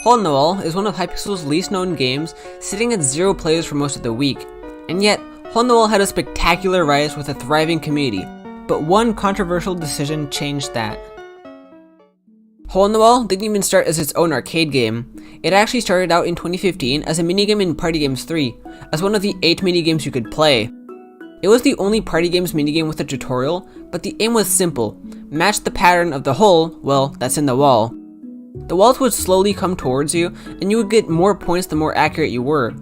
Hole in the Wall is one of Hypixel's least known games, sitting at 0 players for most of the week. And yet, Hole in the Wall had a spectacular rise with a thriving community, but one controversial decision changed that. Hole in the Wall didn't even start as its own arcade game. It actually started out in 2015 as a minigame in Party Games 3, as one of the 8 minigames you could play. It was the only Party Games minigame with a tutorial, but the aim was simple: match the pattern of the hole, well, that's in the wall. The walls would slowly come towards you, and you would get more points the more accurate you were.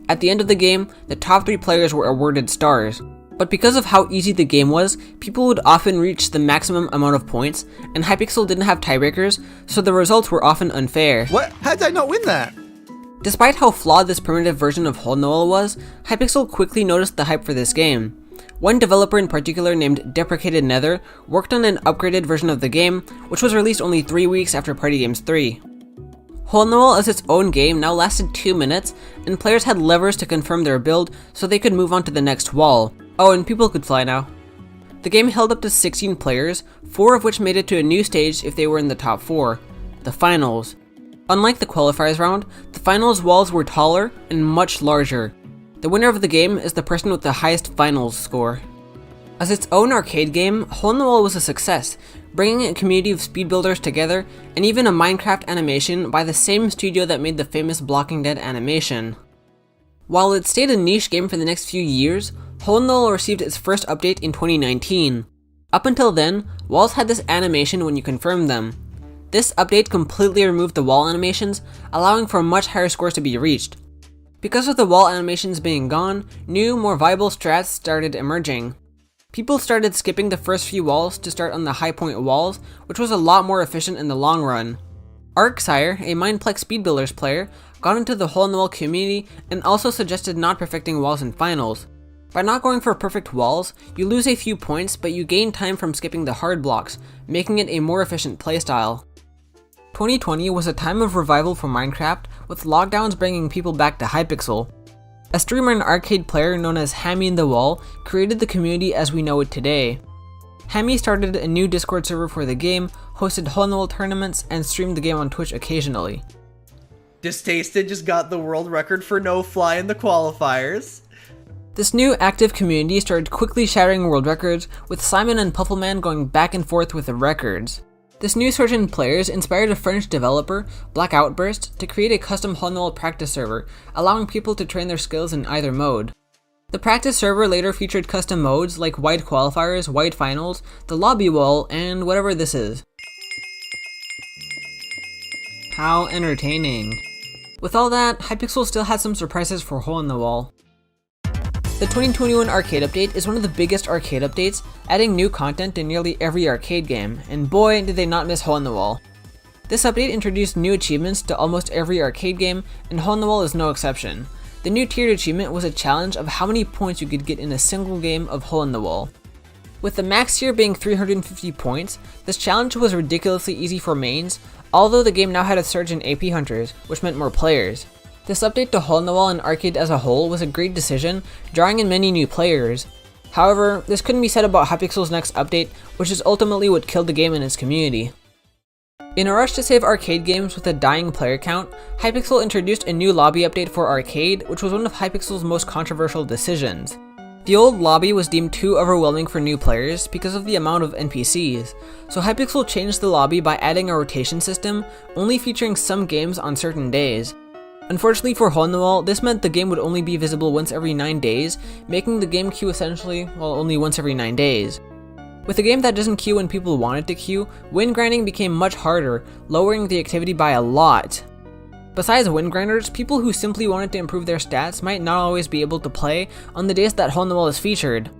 At the end of the game, the top 3 players were awarded stars. But because of how easy the game was, people would often reach the maximum amount of points, and Hypixel didn't have tiebreakers, so the results were often unfair. What? How did I not win that? Despite how flawed this primitive version of Hole in the Wall was, Hypixel quickly noticed the hype for this game. One developer in particular, named Deprecated Nether, worked on an upgraded version of the game, which was released only 3 weeks after Party Games 3. Hole in the Wall as its own game now lasted 2 minutes, and players had levers to confirm their build so they could move on to the next wall. Oh, and people could fly now. The game held up to 16 players, 4 of which made it to a new stage if they were in the top 4, the finals. Unlike the qualifiers round, the finals walls were taller and much larger. The winner of the game is the person with the highest finals score. As its own arcade game, Hole in the Wall was a success, bringing a community of speed builders together, and even a Minecraft animation by the same studio that made the famous Blocking Dead animation. While it stayed a niche game for the next few years, Hole in the Wall received its first update in 2019. Up until then, walls had this animation when you confirmed them. This update completely removed the wall animations, allowing for much higher scores to be reached. Because of the wall animations being gone, new, more viable strats started emerging. People started skipping the first few walls to start on the high point walls, which was a lot more efficient in the long run. Arcsire, a Mineplex Speed Builders player, got into the Hole in the Wall community and also suggested not perfecting walls in finals. By not going for perfect walls, you lose a few points, but you gain time from skipping the hard blocks, making it a more efficient playstyle. 2020 was a time of revival for Minecraft, with lockdowns bringing people back to Hypixel. A streamer and arcade player known as Hammy in the Wall created the community as we know it today. Hammy started a new Discord server for the game, hosted Hole in the Wall tournaments, and streamed the game on Twitch occasionally. Distasted just got the world record for no fly in the qualifiers. This new active community started quickly shattering world records, with Simon and Puffleman going back and forth with the records. This new surge in players inspired a French developer, Black Outburst, to create a custom Hole in the Wall practice server, allowing people to train their skills in either mode. The practice server later featured custom modes like wide qualifiers, wide finals, the lobby wall, and whatever this is. How entertaining. With all that, Hypixel still had some surprises for Hole in the Wall. The 2021 arcade update is one of the biggest arcade updates, adding new content to nearly every arcade game, and boy did they not miss Hole in the Wall. This update introduced new achievements to almost every arcade game, and Hole in the Wall is no exception. The new tiered achievement was a challenge of how many points you could get in a single game of Hole in the Wall. With the max tier being 350 points, this challenge was ridiculously easy for mains, although the game now had a surge in AP hunters, which meant more players. This update to Hole in the Wall and arcade as a whole was a great decision, drawing in many new players. However, this couldn't be said about Hypixel's next update, which is ultimately what killed the game and its community. In a rush to save arcade games with a dying player count, Hypixel introduced a new lobby update for arcade, which was one of Hypixel's most controversial decisions. The old lobby was deemed too overwhelming for new players because of the amount of NPCs, so Hypixel changed the lobby by adding a rotation system, only featuring some games on certain days. Unfortunately for Hole in the Wall, this meant the game would only be visible once every 9 days, making the game queue essentially, well, only once every 9 days. With a game that doesn't queue when people want it to queue, win grinding became much harder, lowering the activity by a lot. Besides win grinders, people who simply wanted to improve their stats might not always be able to play on the days that Hole in the Wall is featured.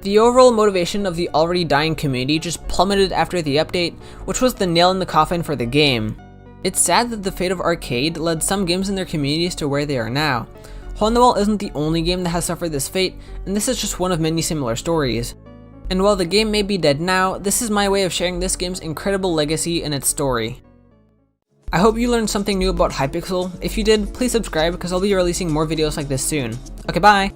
The overall motivation of the already dying community just plummeted after the update, which was the nail in the coffin for the game. It's sad that the fate of arcade led some games in their communities to where they are now. Hole in the Wall isn't the only game that has suffered this fate, and this is just one of many similar stories. And while the game may be dead now, this is my way of sharing this game's incredible legacy and its story. I hope you learned something new about Hypixel. If you did, please subscribe because I'll be releasing more videos like this soon. Okay, bye!